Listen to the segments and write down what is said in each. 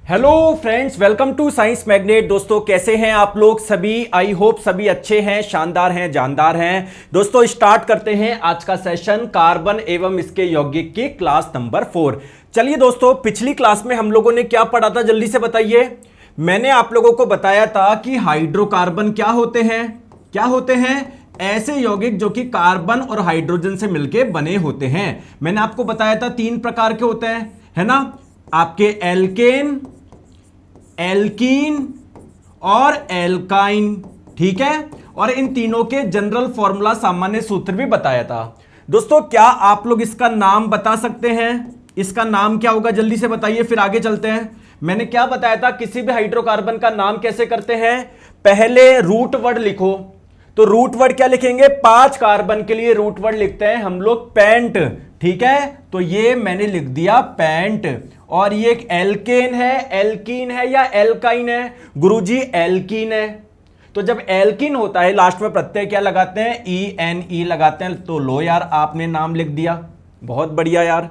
Hello friends, welcome to science magnet. दोस्तों कैसे हैं आप लोग सभी? आई होप सभी अच्छे हैं, शानदार हैं, जानदार हैं। दोस्तों स्टार्ट करते हैं आज का सेशन कार्बन एवं इसके यौगिक की क्लास नंबर 4। चलिए दोस्तों, पिछली क्लास में हम लोगों ने क्या पढ़ा था, जल्दी से बताइए। मैंने आप लोगों को बताया था कि हाइड्रोकार्बन क्या होते हैं। क्या होते हैं? ऐसे यौगिक जो कि कार्बन और हाइड्रोजन से मिलकर बने होते हैं। मैंने आपको बताया था 3 प्रकार के होते हैं, है ना? आपके एल्केन, एल्कीन और एल्काइन, ठीक है। और इन तीनों के जनरल फॉर्मूला, सामान्य सूत्र भी बताया था। दोस्तों क्या आप लोग इसका नाम बता सकते हैं? इसका नाम क्या होगा, जल्दी से बताइए, फिर आगे चलते हैं। मैंने क्या बताया था, किसी भी हाइड्रोकार्बन का नाम कैसे करते हैं? पहले रूट वर्ड लिखो। तो रूट वर्ड क्या लिखेंगे? 5 कार्बन के लिए रूट वर्ड लिखते हैं हम लोग पेंट, ठीक है। तो ये मैंने लिख दिया पेंट। और ये एक एल्केन है, एल्कीन है या एल्काइन है? गुरुजी एल्कीन है। तो जब एल्कीन होता है लास्ट में प्रत्यय क्या लगाते हैं? ENE लगाते हैं। तो लो यार, आपने नाम लिख दिया, बहुत बढ़िया यार,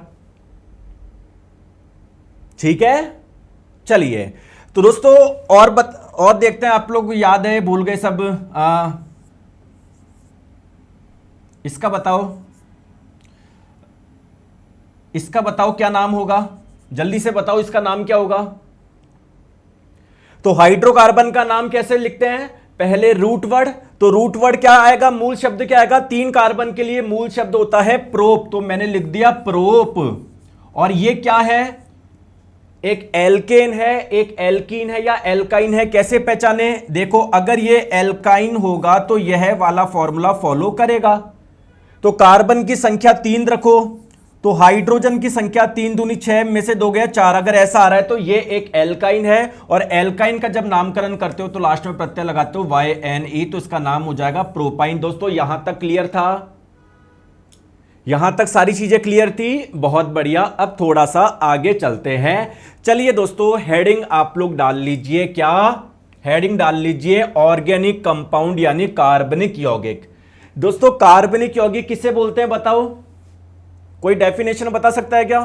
ठीक है। चलिए तो दोस्तों और देखते हैं, आप लोग याद है, भूल गए सब। इसका बताओ क्या नाम होगा, जल्दी से बताओ, इसका नाम क्या होगा? तो हाइड्रोकार्बन का नाम कैसे लिखते हैं? पहले रूट वर्ड। तो रूट वर्ड क्या आएगा, मूल शब्द क्या आएगा? 3 कार्बन के लिए मूल शब्द होता है प्रोप, तो मैंने लिख दिया प्रोप। और ये क्या है? एक एल्केन है, एक एल्कीन है या एल्काइन है। कैसे पहचाने? देखो, अगर ये एल्काइन होगा तो यह वाला फॉर्मूला फॉलो करेगा। तो कार्बन की संख्या 3 रखो, तो हाइड्रोजन की संख्या 3 दूनी 6 में से 2 गया 4। अगर ऐसा आ रहा है तो ये एक एल्काइन है। और एल्काइन का जब नामकरण करते हो तो लास्ट में प्रत्यय लगाते हो YNE, तो इसका नाम हो जाएगा प्रोपाइन। दोस्तों यहां तक क्लियर था? यहां तक सारी चीजें क्लियर थी? बहुत बढ़िया। अब थोड़ा सा आगे चलते हैं। चलिए दोस्तों, हेडिंग आप लोग डाल लीजिए। क्या हेडिंग डाल लीजिए? ऑर्गेनिक कंपाउंड यानी कार्बनिक यौगिक। दोस्तों कार्बनिक यौगिक किसे बोलते हैं, बताओ? कोई डेफिनेशन बता सकता है क्या?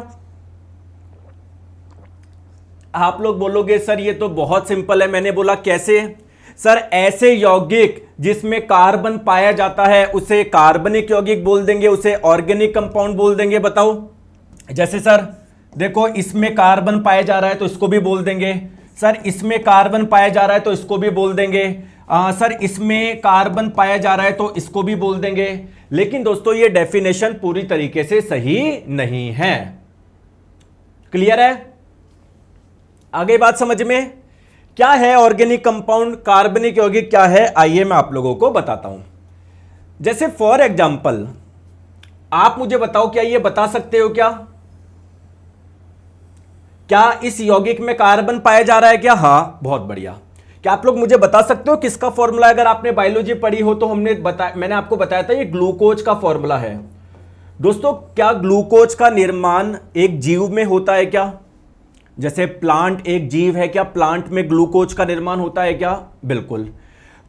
आप लोग बोलोगे सर ये तो बहुत सिंपल है। मैंने बोला कैसे? सर ऐसे यौगिक जिसमें कार्बन पाया जाता है उसे कार्बनिक यौगिक बोल देंगे, उसे ऑर्गेनिक कंपाउंड बोल देंगे। बताओ, जैसे सर देखो, इसमें कार्बन पाया जा रहा है तो इसको भी बोल देंगे। सर इसमें कार्बन पाया जा रहा है तो इसको भी बोल देंगे। सर इसमें कार्बन पाया जा रहा है तो इसको भी बोल देंगे। लेकिन दोस्तों ये डेफिनेशन पूरी तरीके से सही नहीं है। क्लियर है? आगे बात समझ में? क्या है ऑर्गेनिक कंपाउंड, कार्बनिक यौगिक क्या है? आइए मैं आप लोगों को बताता हूं। जैसे फॉर एग्जांपल, आप मुझे बताओ, क्या ये बता सकते हो क्या इस यौगिक में कार्बन पाया जा रहा है क्या? हां, बहुत बढ़िया। क्या आप लोग मुझे बता सकते हो किसका फॉर्मूला? अगर आपने बायोलॉजी पढ़ी हो तो मैंने आपको बताया था ये ग्लूकोज का फॉर्मूला है। दोस्तों क्या ग्लूकोज का निर्माण एक जीव में होता है क्या? जैसे प्लांट एक जीव है, क्या प्लांट में ग्लूकोज का निर्माण होता है क्या? बिल्कुल।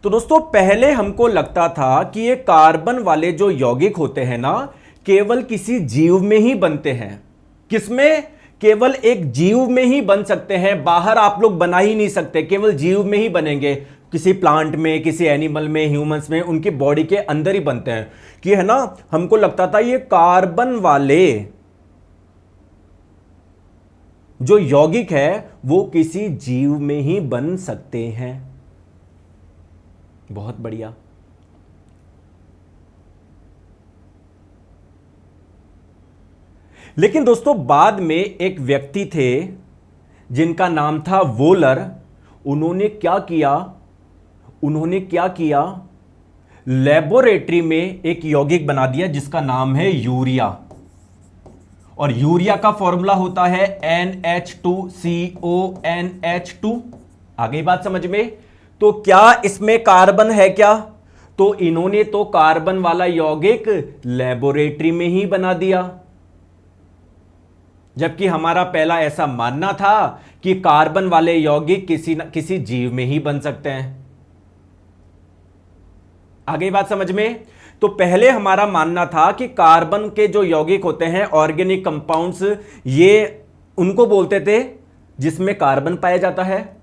तो दोस्तों पहले हमको लगता था कि ये कार्बन वाले जो यौगिक होते हैं ना, केवल किसी जीव में ही बनते हैं। किसमें? केवल एक जीव में ही बन सकते हैं, बाहर आप लोग बना ही नहीं सकते, केवल जीव में ही बनेंगे। किसी प्लांट में, किसी एनिमल में, ह्यूमंस में, उनकी बॉडी के अंदर ही बनते हैं। कि है ना, हमको लगता था ये कार्बन वाले जो यौगिक है वो किसी जीव में ही बन सकते हैं। बहुत बढ़िया। लेकिन दोस्तों बाद में एक व्यक्ति थे जिनका नाम था वोलर। उन्होंने क्या किया? लेबोरेटरी में एक यौगिक बना दिया जिसका नाम है यूरिया। और यूरिया का फॉर्मूला होता है NH2CONH2। आ गई बात समझ में? तो क्या इसमें कार्बन है क्या? तो इन्होंने तो कार्बन वाला यौगिक लेबोरेटरी में ही बना दिया। जबकि हमारा पहला ऐसा मानना था कि कार्बन वाले यौगिक किसी जीव में ही बन सकते हैं। आगे बात समझ में? तो पहले हमारा मानना था कि कार्बन के जो यौगिक होते हैं ऑर्गेनिक कंपाउंड्स, ये उनको बोलते थे जिसमें कार्बन पाया जाता है,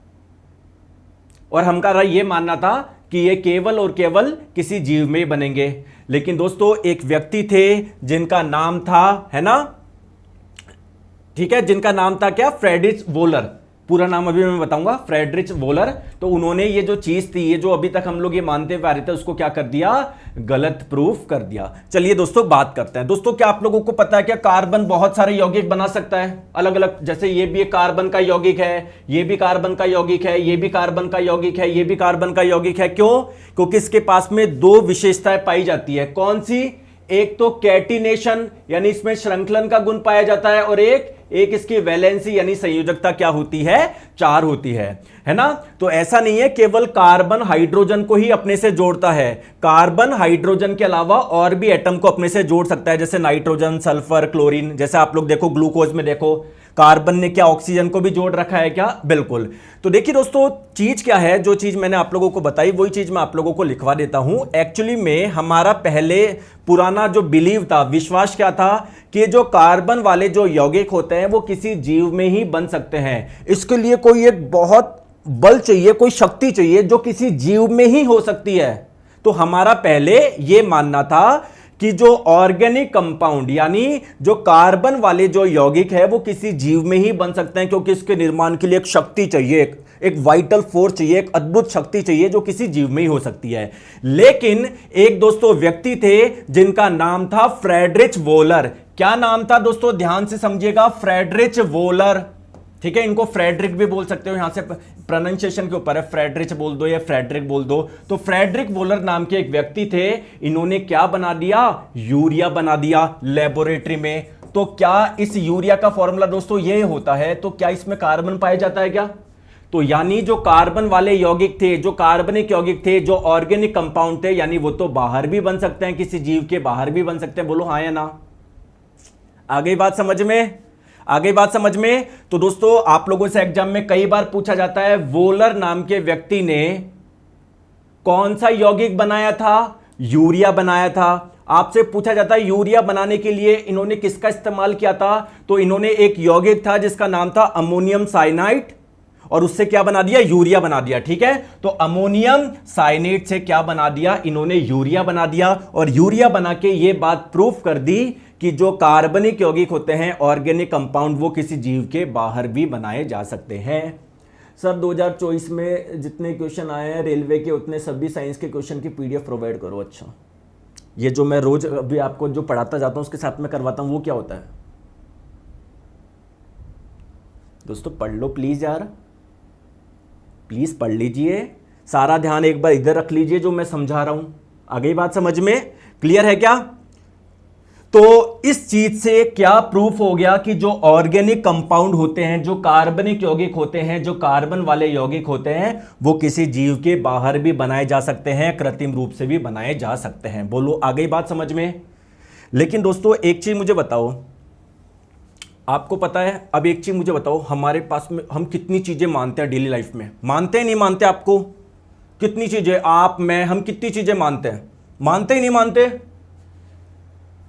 और हमारा यह मानना था कि ये केवल और केवल किसी जीव में बनेंगे। लेकिन दोस्तों एक व्यक्ति थे जिनका नाम था, है ना, ठीक है, जिनका नाम था क्या, फ्रेडरिच वोलर। पूरा नाम अभी मैं बताऊंगा, फ्रेडरिच वोलर। तो उन्होंने ये जो चीज थी, ये जो अभी तक हम लोग ये मानते हुए आ रहे थे, उसको क्या कर दिया, गलत प्रूफ कर दिया। चलिए दोस्तों बात करते हैं। दोस्तों क्या आप लोगों को पता है क्या, कार्बन बहुत सारे यौगिक बना सकता है अलग अलग। जैसे ये भी एक कार्बन का यौगिक है, ये भी कार्बन का यौगिक है, ये भी कार्बन का यौगिक है, ये भी कार्बन का यौगिक है। क्यों? क्योंकि इसके पास में दो विशेषताएं पाई जाती है। कौन सी? एक तो कैटिनेशन यानी इसमें श्रृंखलन का गुण पाया जाता है, और एक इसकी वैलेंसी यानी संयोजकता क्या होती है, 4 होती है ना। तो ऐसा नहीं है केवल कार्बन हाइड्रोजन को ही अपने से जोड़ता है, कार्बन हाइड्रोजन के अलावा और भी एटम को अपने से जोड़ सकता है, जैसे नाइट्रोजन, सल्फर, क्लोरीन। जैसे आप लोग देखो ग्लूकोज में देखो, कार्बन ने क्या ऑक्सीजन को भी जोड़ रखा है क्या, बिल्कुल। तो देखिए दोस्तों चीज क्या है, जो चीज मैंने आप लोगों को बताई वही चीज मैं आप लोगों को लिखवा देता हूं। एक्चुअली में हमारा पहले पुराना जो बिलीव था, विश्वास क्या था, कि जो कार्बन वाले जो यौगिक होते हैं वो किसी जीव में ही बन सकते हैं। इसके लिए कोई एक बहुत बल चाहिए, कोई शक्ति चाहिए जो किसी जीव में ही हो सकती है। तो हमारा पहले यह मानना था कि जो ऑर्गेनिक कंपाउंड यानी जो कार्बन वाले जो यौगिक है वो किसी जीव में ही बन सकते हैं, क्योंकि इसके निर्माण के लिए एक शक्ति चाहिए, एक वाइटल फोर्स चाहिए, एक अद्भुत शक्ति चाहिए जो किसी जीव में ही हो सकती है। लेकिन एक दोस्तों व्यक्ति थे जिनका नाम था फ्रेडरिच वोलर। क्या नाम था दोस्तों, ध्यान से समझिएगा, फ्रेडरिच वोलर। ठीक है, इनको फ्रेडरिक भी बोल सकते हो, यहां से प्रोनाउंसिएशन के ऊपर है, फ्रेडरिच बोल दो या फ्रेडरिक बोल दो। तो फ्रेडरिक वोलर नाम के एक व्यक्ति थे, इन्होंने क्या बना दिया, यूरिया बना दिया लेबोरेटरी में। तो क्या इस यूरिया का फॉर्मूला दोस्तों ये होता है, तो क्या इसमें कार्बन पाया जाता है क्या? तो यानी जो कार्बन वाले यौगिक थे, जो कार्बनिक यौगिक थे, जो ऑर्गेनिक कंपाउंड थे, यानी वो तो बाहर भी बन सकते हैं, किसी जीव के बाहर भी बन सकते हैं। बोलो हाँ या ना? आ गई बात समझ में? आ गई बात समझ में? तो दोस्तों आप लोगों से एग्जाम में कई बार पूछा जाता है, वोलर नाम के व्यक्ति ने कौन सा यौगिक बनाया था? यूरिया बनाया था। आपसे पूछा जाता है यूरिया बनाने के लिए इन्होंने किसका इस्तेमाल किया था? तो इन्होंने एक यौगिक था जिसका नाम था अमोनियम साइनाइड, और उससे क्या बना दिया, यूरिया बना दिया। ठीक है, तो अमोनियम साइनेट से क्या बना दिया, इन्होंने यूरिया बना दिया, और यूरिया बना के ये बात प्रूफ कर दी कि जो कार्बनिक यौगिक होते हैं, ऑर्गेनिक कंपाउंड, वो किसी जीव के बाहर भी बनाए जा सकते हैं। सर 2024 में जितने क्वेश्चन आए हैं रेलवे के, उतने सभी साइंस के क्वेश्चन की पीडीएफ प्रोवाइड करो। अच्छा, ये जो मैं रोज अभी आपको जो पढ़ाता जाता हूं उसके साथ में करवाता हूं, वो क्या होता है दोस्तों? पढ़ लो प्लीज यार, प्लीज पढ़ लीजिए, सारा ध्यान एक बार इधर रख लीजिए जो मैं समझा रहा हूं। आ गई बात समझ में? क्लियर है क्या? तो इस चीज से क्या प्रूफ हो गया कि जो ऑर्गेनिक कंपाउंड होते हैं, जो कार्बनिक यौगिक होते हैं, जो कार्बन वाले यौगिक होते हैं, वो किसी जीव के बाहर भी बनाए जा सकते हैं, कृत्रिम रूप से भी बनाए जा सकते हैं। बोलो आ गई बात समझ में? लेकिन दोस्तों एक चीज मुझे बताओ, आपको पता है, अब एक चीज मुझे बताओ, हमारे पास में हम कितनी चीजें मानते हैं डेली लाइफ में? मानते हैं नहीं मानते? आपको कितनी चीजें, आप मैं हम कितनी चीजें मानते हैं? मानते ही नहीं मानते?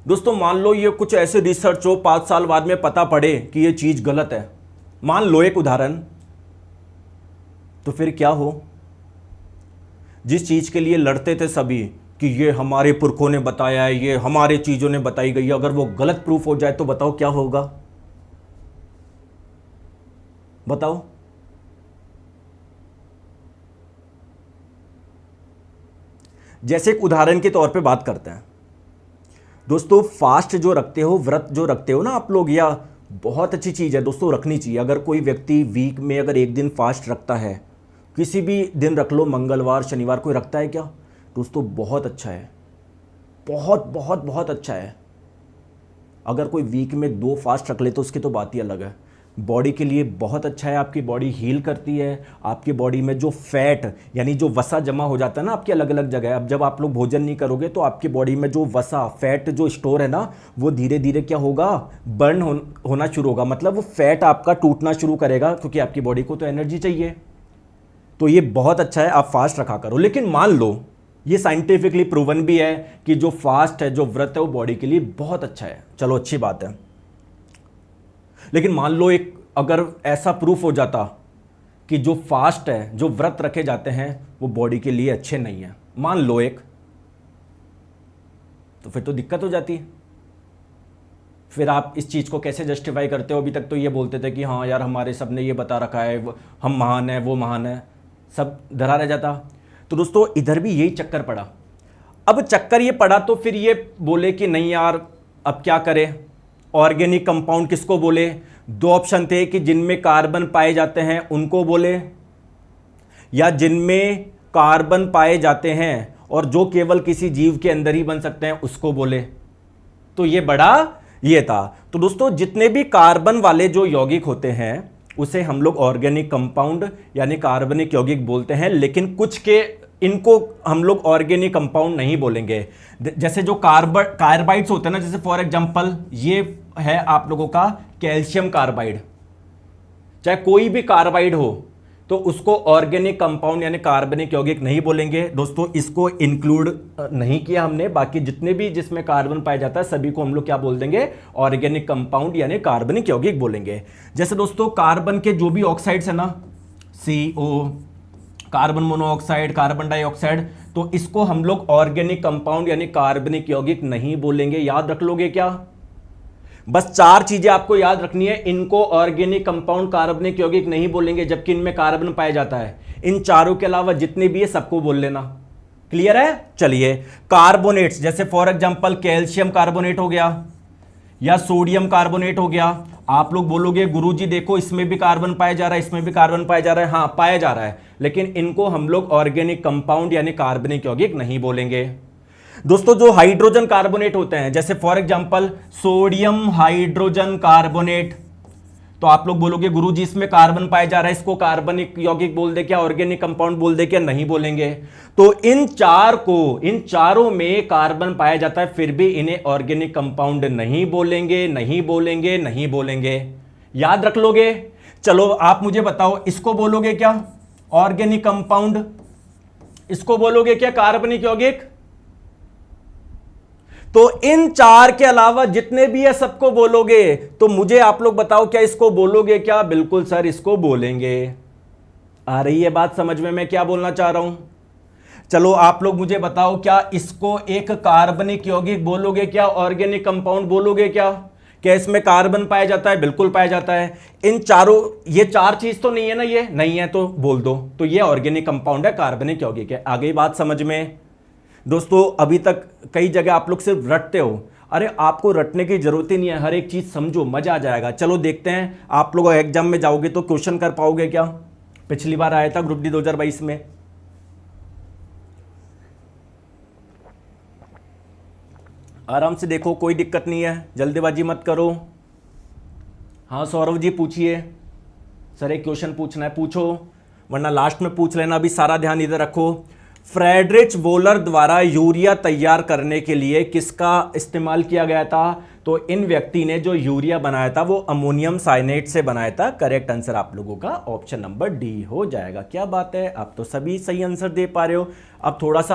दोस्तों मान लो ये कुछ ऐसे रिसर्च हो, 5 साल बाद में पता पड़े कि ये चीज गलत है, मान लो एक उदाहरण, तो फिर क्या हो? जिस चीज के लिए लड़ते थे सभी कि ये हमारे पुरखों ने बताया है, ये हमारे चीजों ने बताई गई है, अगर वो गलत प्रूफ हो जाए तो बताओ क्या होगा? बताओ। जैसे एक उदाहरण के तौर पे बात करते हैं दोस्तों, फास्ट जो रखते हो, व्रत जो रखते हो ना आप लोग, या बहुत अच्छी चीज़ है दोस्तों, रखनी चाहिए। अगर कोई व्यक्ति वीक में अगर एक दिन फास्ट रखता है, किसी भी दिन रख लो, मंगलवार शनिवार, कोई रखता है क्या दोस्तों? बहुत अच्छा है, बहुत बहुत बहुत अच्छा है। अगर कोई वीक में 2 फास्ट रख ले तो उसकी तो बात ही अलग है। बॉडी के लिए बहुत अच्छा है, आपकी बॉडी हील करती है, आपकी बॉडी में जो फैट यानी जो वसा जमा हो जाता है ना आपकी अलग अलग जगह, अब जब आप लोग भोजन नहीं करोगे तो आपकी बॉडी में जो वसा फैट जो स्टोर है ना, वो धीरे धीरे क्या होगा, बर्न होना शुरू होगा, मतलब वो फैट आपका टूटना शुरू करेगा, क्योंकि आपकी बॉडी को तो एनर्जी चाहिए। तो ये बहुत अच्छा है, आप फास्ट रखा करो। लेकिन मान लो ये साइंटिफिकली प्रूवन भी है कि जो फास्ट है, जो व्रत है, वो बॉडी के लिए बहुत अच्छा है, चलो अच्छी बात है। लेकिन मान लो एक अगर ऐसा प्रूफ हो जाता कि जो फास्ट है, जो व्रत रखे जाते हैं, वो बॉडी के लिए अच्छे नहीं है, मान लो एक, तो फिर तो दिक्कत हो जाती है। फिर आप इस चीज़ को कैसे जस्टिफाई करते हो? अभी तक तो ये बोलते थे कि हाँ यार हमारे सब ने ये बता रखा है, हम महान है, वो महान है, सब धरा रह जाता। तो दोस्तों इधर भी यही चक्कर पड़ा। अब चक्कर ये पड़ा तो फिर ये बोले कि नहीं यार अब क्या करें, ऑर्गेनिक कंपाउंड किसको बोले? दो ऑप्शन थे कि जिनमें कार्बन पाए जाते हैं उनको बोले, या जिनमें कार्बन पाए जाते हैं और जो केवल किसी जीव के अंदर ही बन सकते हैं उसको बोले। तो ये बड़ा ये था। तो दोस्तों जितने भी कार्बन वाले जो यौगिक होते हैं उसे हम लोग ऑर्गेनिक कंपाउंड यानी कार्बनिक यौगिक बोलते हैं, लेकिन कुछ के इनको हम लोग ऑर्गेनिक कंपाउंड नहीं बोलेंगे। जैसे जो कार्बाइड्स होते हैं ना, जैसे फॉर एग्जांपल ये है आप लोगों का कैल्शियम कार्बाइड, चाहे कोई भी कार्बाइड हो तो उसको ऑर्गेनिक कंपाउंड यानी कार्बनिक यौगिक नहीं बोलेंगे। दोस्तों इसको इंक्लूड नहीं किया हमने, बाकी जितने भी जिसमें कार्बन पाया जाता है सभी को हम लोग क्या बोल देंगे? ऑर्गेनिक कंपाउंड यानी कार्बनिक यौगिक बोलेंगे। जैसे दोस्तों कार्बन के जो भी ऑक्साइड्स है ना, CO, carbon monoxide, carbon dioxide, तो इसको हम लोग ऑर्गेनिक कंपाउंड यानी कार्बनिक यौगिक नहीं बोलेंगे। याद रख लोगे क्या? बस 4 चीजें आपको याद रखनी है। इनको ऑर्गेनिक कंपाउंड कार्बनिक यौगिक नहीं बोलेंगे जबकि इनमें कार्बन पाया जाता है। इन चारों के अलावा जितने भी है सबको बोल लेना। क्लियर है? चलिए कार्बोनेट्स, जैसे फॉर एग्जांपल कैल्शियम कार्बोनेट हो गया या सोडियम कार्बोनेट हो गया। आप लोग बोलोगे गुरुजी देखो इसमें भी कार्बन पाया जा रहा है, इसमें भी कार्बन पाया जा रहा है। हाँ पाया जा रहा है, लेकिन इनको हम लोग ऑर्गेनिक कंपाउंड यानी कार्बनिक यौगिक नहीं बोलेंगे। दोस्तों जो हाइड्रोजन कार्बोनेट होते हैं, जैसे for example sodium hydrogen carbonate, तो आप लोग बोलोगे गुरुजी इसमें कार्बन पाया जा रहा है, इसको कार्बनिक यौगिक बोल दे क्या, ऑर्गेनिक कंपाउंड बोल दे क्या? नहीं बोलेंगे। तो इन चारों में कार्बन पाया जाता है, फिर भी इन्हें ऑर्गेनिक कंपाउंड नहीं बोलेंगे, नहीं बोलेंगे, नहीं बोलेंगे। याद रख लोगे? चलो आप मुझे बताओ, इसको बोलोगे क्या ऑर्गेनिक कंपाउंड? इसको बोलोगे क्या कार्बनिक यौगिक? तो इन 4 के अलावा जितने भी है सबको बोलोगे। तो मुझे आप लोग बताओ क्या इसको बोलोगे क्या? बिल्कुल सर इसको बोलेंगे। आ रही है बात समझ में मैं क्या बोलना चाह रहा हूं? चलो आप लोग मुझे बताओ क्या इसको एक कार्बनिक यौगिक बोलोगे क्या, ऑर्गेनिक कंपाउंड बोलोगे क्या? क्या इसमें कार्बन पाया जाता है? बिल्कुल पाया जाता है। इन चारों, ये 4 चीज तो नहीं है ना, ये नहीं है तो बोल दो, तो ये ऑर्गेनिक कंपाउंड है, कार्बनिक यौगिक है। आ गई बात समझ में? दोस्तों अभी तक कई जगह आप लोग सिर्फ रटते हो। अरे आपको रटने की जरूरत ही नहीं है, हर एक चीज समझो, मजा आ जाएगा। चलो देखते हैं आप लोग एग्जाम में जाओगे तो क्वेश्चन कर पाओगे क्या? पिछली बार आया था ग्रुप डी 2022 में। आराम से देखो, कोई दिक्कत नहीं है, जल्दीबाजी मत करो। हाँ सौरभ जी पूछिए। सर एक क्वेश्चन पूछना है, पूछो, वरना लास्ट में पूछ लेना। अभी सारा ध्यान इधर रखो। फ्रेडरिच वोलर द्वारा यूरिया तैयार करने के लिए किसका इस्तेमाल किया गया था? तो इन व्यक्ति ने जो यूरिया बनाया था वो अमोनियम साइनेट से बनाया था। करेक्ट आंसर आप लोगों का ऑप्शन नंबर डी हो जाएगा। क्या बात है, आप तो सभी सही आंसर दे पा रहे हो। अब थोड़ा सा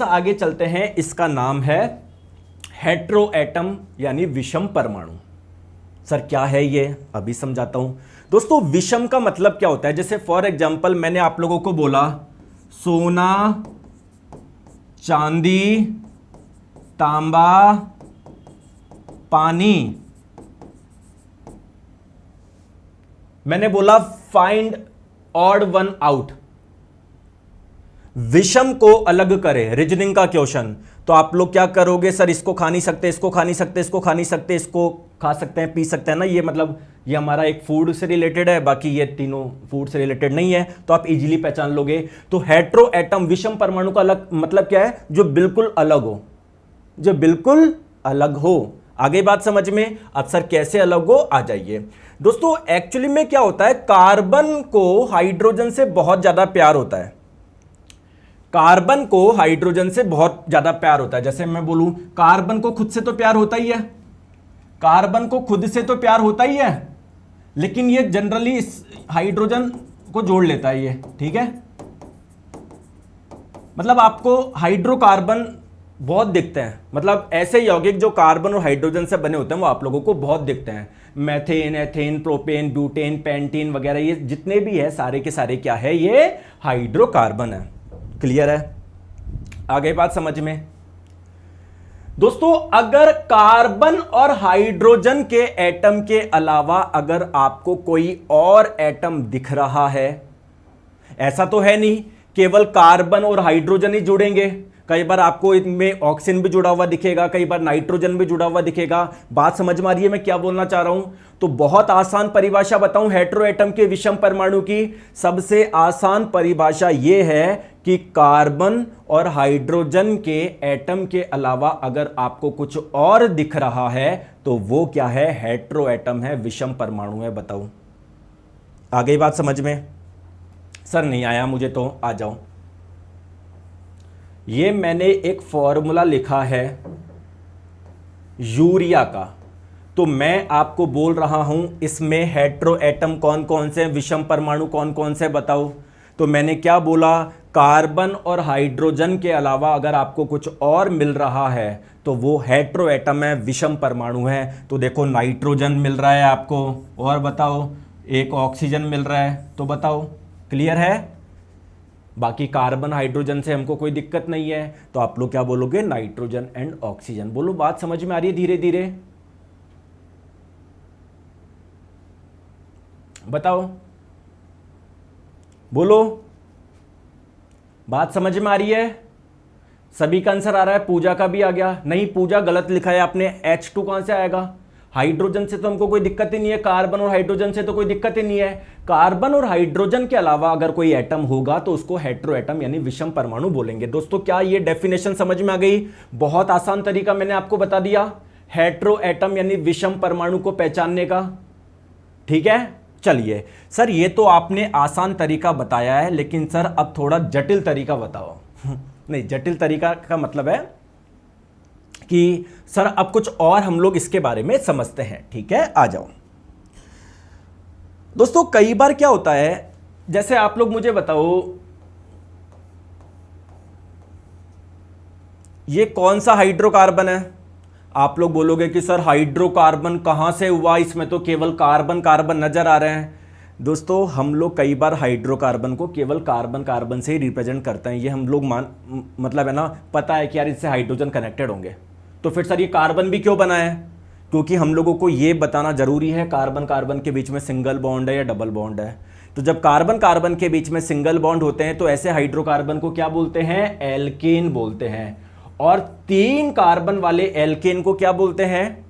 आगे चलते हैं। इसका नाम है हेट्रो एटम यानी विषम परमाणु। सर क्या है ये? अभी समझाता हूं। दोस्तों विषम का मतलब क्या होता है? जैसे फॉर एग्जांपल मैंने आप लोगों को बोला सोना, चांदी, तांबा, पानी। मैंने बोला फाइंड ऑड वन आउट, विषम को अलग करें, रीजनिंग का क्वेश्चन। तो आप लोग क्या करोगे? सर इसको खा नहीं सकते, इसको खा नहीं सकते, इसको खा नहीं सकते, इसको खा सकते हैं, पी सकते हैं ना। ये मतलब ये हमारा एक फूड से रिलेटेड है, बाकी ये तीनों फूड से रिलेटेड नहीं है, तो आप इजीली पहचान लोगे। तो हेट्रो एटम विषम परमाणु का अलग मतलब क्या है? जो बिल्कुल अलग हो, जो बिल्कुल अलग हो। आगे बात समझ में? अब सर कैसे अलग हो, आ जाइए। दोस्तों एक्चुअली में क्या होता है, कार्बन को हाइड्रोजन से बहुत ज्यादा प्यार होता है। कार्बन को हाइड्रोजन से बहुत ज्यादा प्यार होता है। जैसे मैं बोलूं कार्बन को खुद से तो प्यार होता ही है, कार्बन को खुद से तो प्यार होता ही है, लेकिन ये जनरली इस हाइड्रोजन को जोड़ लेता है ये, ठीक है। मतलब आपको हाइड्रोकार्बन बहुत दिखते हैं, मतलब ऐसे यौगिक जो कार्बन और हाइड्रोजन से बने होते हैं वो आप लोगों को बहुत दिखते हैं। Methane, ethane, propane, butane, pentene वगैरह ये जितने भी है सारे के सारे क्या है, ये हाइड्रोकार्बन है। क्लियर है? आगे बात समझ में। दोस्तों अगर कार्बन और हाइड्रोजन के एटम के अलावा अगर आपको कोई और एटम दिख रहा है, ऐसा तो है नहीं केवल कार्बन और हाइड्रोजन ही जुड़ेंगे, कई बार आपको इनमें ऑक्सीजन भी जुड़ा हुआ दिखेगा, कई बार नाइट्रोजन भी जुड़ा हुआ दिखेगा। बात समझ में आ रही है मैं क्या बोलना चाह रहा हूं? तो बहुत आसान परिभाषा बताऊं हेटेरो एटम के विषम परमाणु की। सबसे आसान परिभाषा यह है कि कार्बन और हाइड्रोजन के एटम के अलावा अगर आपको कुछ और दिख रहा है तो वो क्या है, हेटेरो एटम है, विषम परमाणु है। बताओ आगे बात समझ में? सर नहीं आया मुझे तो आ जाओ। ये मैंने एक फॉर्मूला लिखा है यूरिया का, तो मैं आपको बोल रहा हूं इसमें हेटेरो एटम कौन कौन से, विषम परमाणु कौन कौन से, बताओ। तो मैंने क्या बोला, कार्बन और हाइड्रोजन के अलावा अगर आपको कुछ और मिल रहा है तो वो हेटेरो एटम है, विषम परमाणु है। तो देखो नाइट्रोजन मिल रहा है आपको, और बताओ एक ऑक्सीजन मिल रहा है, तो बताओ क्लियर है? बाकी कार्बन हाइड्रोजन से हमको कोई दिक्कत नहीं है, तो आप लोग क्या बोलोगे, नाइट्रोजन एंड ऑक्सीजन। बोलो बात समझ में आ रही है? धीरे धीरे बताओ, बोलो बात समझ में आ रही है? सभी का आंसर आ रहा है? पूजा का भी आ गया? नहीं पूजा गलत लिखा है आपने, H2 कहां से आएगा? हाइड्रोजन से तो हमको कोई दिक्कत ही नहीं है, कार्बन और हाइड्रोजन से तो कोई दिक्कत ही नहीं है। कार्बन और हाइड्रोजन के अलावा अगर कोई एटम होगा तो उसको हेटेरो एटम यानी विषम परमाणु बोलेंगे। दोस्तों क्या ये डेफिनेशन समझ में आ गई? बहुत आसान तरीका मैंने आपको बता दिया हेटेरो एटम यानी विषम परमाणु को पहचानने का। ठीक है, चलिए सर ये तो आपने आसान तरीका बताया है, लेकिन सर अब थोड़ा जटिल तरीका बताओ। नहीं, जटिल तरीका का मतलब है कि सर अब कुछ और हम लोग इसके बारे में समझते हैं। ठीक है, आ जाओ। दोस्तों कई बार क्या होता है, जैसे आप लोग मुझे बताओ ये कौन सा हाइड्रोकार्बन है? आप लोग बोलोगे कि सर हाइड्रोकार्बन कहां से हुआ, इसमें तो केवल कार्बन कार्बन नजर आ रहे हैं। दोस्तों हम लोग कई बार हाइड्रोकार्बन को केवल कार्बन कार्बन से ही रिप्रेजेंट करते हैं, ये हम लोग मतलब है ना, पता है कि यार इससे हाइड्रोजन कनेक्टेड होंगे। तो फिर सर ये कार्बन भी क्यों बना है? क्योंकि हम लोगों को ये बताना जरूरी है कार्बन कार्बन के बीच में सिंगल बॉन्ड है या डबल बॉन्ड है। तो जब कार्बन कार्बन के बीच में सिंगल बॉन्ड होते हैं तो ऐसे हाइड्रोकार्बन को क्या बोलते हैं? एल्केन बोलते हैं। और 3 कार्बन वाले एल्केन को क्या बोलते हैं?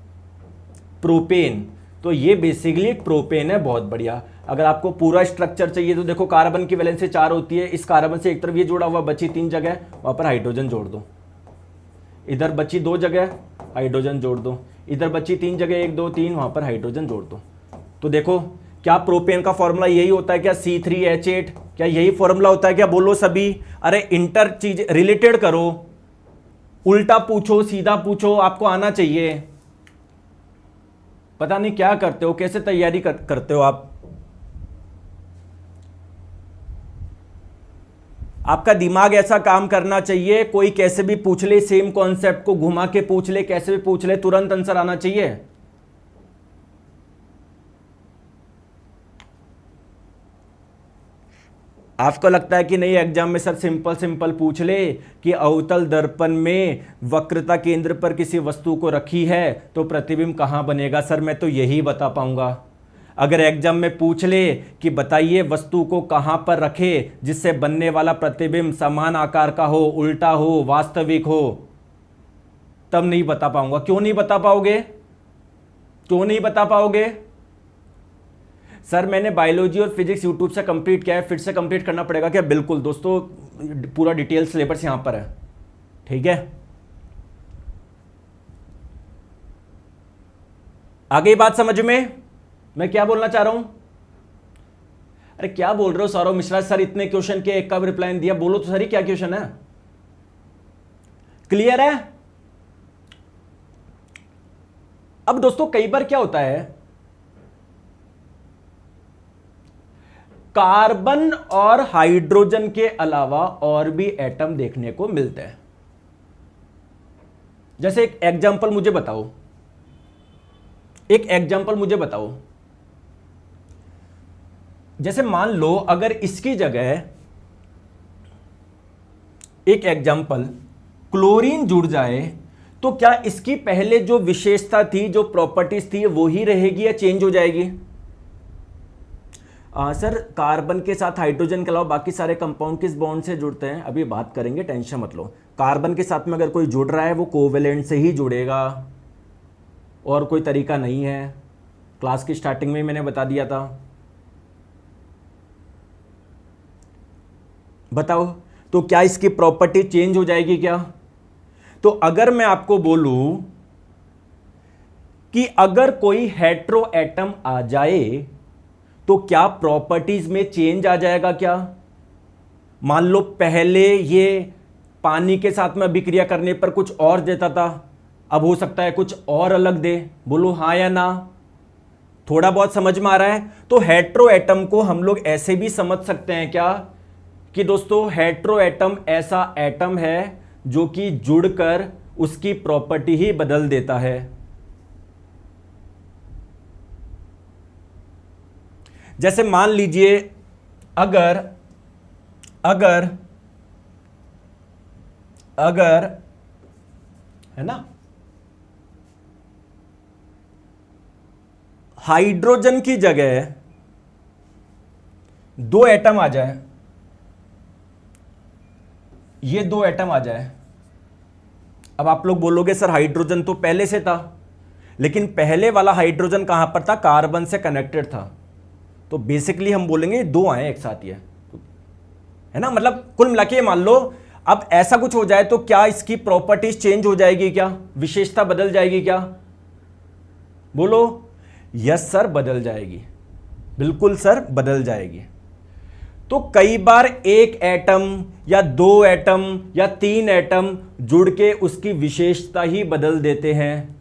प्रोपेन। तो ये बेसिकली प्रोपेन है। बहुत बढ़िया। अगर आपको पूरा स्ट्रक्चर चाहिए तो देखो कार्बन की वैलेंसी 4 होती है, इस कार्बन से एक तरफ ये जुड़ा हुआ, बची 3 जगह, वहां पर हाइड्रोजन जोड़ दो। इधर बची 2 जगह, हाइड्रोजन जोड़ दो। इधर बची 3 जगह, 1 2 3, वहां पर हाइड्रोजन जोड़ दो। तो देखो क्या प्रोपेन का फॉर्मूला यही होता है क्या? C3H8। क्या यही फॉर्मूला होता है क्या? बोलो सभी। अरे इंटर चीज रिलेटेड करो, उल्टा पूछो सीधा पूछो, आपको आना चाहिए। पता नहीं क्या करते हो, कैसे तैयारी करते हो आप। आपका दिमाग ऐसा काम करना चाहिए, कोई कैसे भी पूछ ले, सेम कॉन्सेप्ट को घुमा के पूछ ले, कैसे भी पूछ ले, तुरंत आंसर आना चाहिए। आपको लगता है कि नहीं एग्जाम में सर सिंपल सिंपल पूछ ले कि अवतल दर्पण में वक्रता केंद्र पर किसी वस्तु को रखी है तो प्रतिबिंब कहां बनेगा? सर मैं तो यही बता पाऊंगा। अगर एग्जाम में पूछ ले कि बताइए वस्तु को कहां पर रखे जिससे बनने वाला प्रतिबिंब समान आकार का हो, उल्टा हो, वास्तविक हो, तब नहीं बता पाऊंगा। क्यों नहीं बता पाओगे? क्यों नहीं बता पाओगे? सर मैंने बायोलॉजी और फिजिक्स यूट्यूब से कंप्लीट किया है, फिर से कंप्लीट करना पड़ेगा क्या? बिल्कुल दोस्तों, पूरा डिटेल सिलेबस यहां पर है। ठीक है, आगे बात समझ में? मैं क्या बोलना चाह रहा हूं? अरे क्या बोल रहे हो सौरव मिश्रा? सर इतने क्वेश्चन के एक का भी रिप्लाई दिया, बोलो तो सर क्या क्वेश्चन है? क्लियर है? अब दोस्तों कई बार क्या होता है, कार्बन और हाइड्रोजन के अलावा और भी एटम देखने को मिलते हैं। जैसे एक एग्जाम्पल मुझे बताओ, एक एग्जाम्पल मुझे बताओ। जैसे मान लो अगर इसकी जगह, एक एग्जाम्पल, क्लोरीन जुड़ जाए तो क्या इसकी पहले जो विशेषता थी, जो प्रॉपर्टीज थी, वो ही रहेगी या चेंज हो जाएगी? सर कार्बन के साथ हाइड्रोजन के अलावा बाकी सारे कंपाउंड किस बॉन्ड से जुड़ते हैं? अभी बात करेंगे, टेंशन मत लो। कार्बन के साथ में अगर कोई जुड़ रहा है वो कोवेलेंट से ही जुड़ेगा, और कोई तरीका नहीं है। क्लास की स्टार्टिंग में ही मैंने बता दिया था। बताओ तो क्या इसकी प्रॉपर्टी चेंज हो जाएगी क्या? तो अगर मैं आपको बोलूं कि अगर कोई हेट्रो एटम आ जाए तो क्या प्रॉपर्टीज में चेंज आ जाएगा क्या? मान लो पहले ये पानी के साथ में अभिक्रिया करने पर कुछ और देता था, अब हो सकता है कुछ और अलग दे। बोलो हाँ या ना? थोड़ा बहुत समझ में आ रहा है? तो हेट्रो एटम को हम लोग ऐसे भी समझ सकते हैं क्या कि दोस्तों हेट्रो एटम ऐसा एटम है जो कि जुड़कर उसकी प्रॉपर्टी ही बदल देता है। जैसे मान लीजिए अगर अगर अगर है ना, हाइड्रोजन की जगह दो एटम आ जाए, ये दो एटम आ जाए। अब आप लोग बोलोगे सर हाइड्रोजन तो पहले से था, लेकिन पहले वाला हाइड्रोजन कहां पर था? कार्बन से कनेक्टेड था। तो बेसिकली हम बोलेंगे दो आए एक साथ, ये है ना। मतलब कुल मिला के मान लो अब ऐसा कुछ हो जाए तो क्या इसकी प्रॉपर्टीज चेंज हो जाएगी क्या? विशेषता बदल जाएगी क्या? बोलो यस सर बदल जाएगी, बिल्कुल सर बदल जाएगी। तो कई बार एक एटम या दो एटम या तीन एटम जुड़ के उसकी विशेषता ही बदल देते हैं।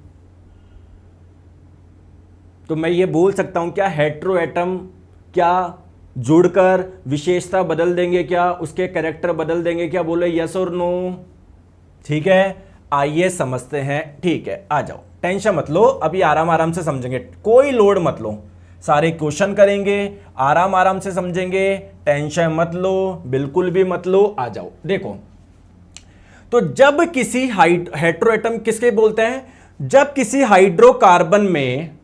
तो मैं ये बोल सकता हूं क्या हेट्रो एटम क्या जुड़कर विशेषता बदल देंगे क्या? उसके कैरेक्टर बदल देंगे क्या? बोले यस और नो? ठीक है, आइए समझते हैं। ठीक है, आ जाओ, टेंशन मत लो, अभी आराम आराम से समझेंगे, कोई लोड मत लो। सारे क्वेश्चन करेंगे, आराम आराम से समझेंगे, टेंशन मत लो, बिल्कुल भी मत लो। आ जाओ देखो, तो जब किसी हेट्रो एटम किसके बोलते हैं? जब किसी हाइड्रोकार्बन में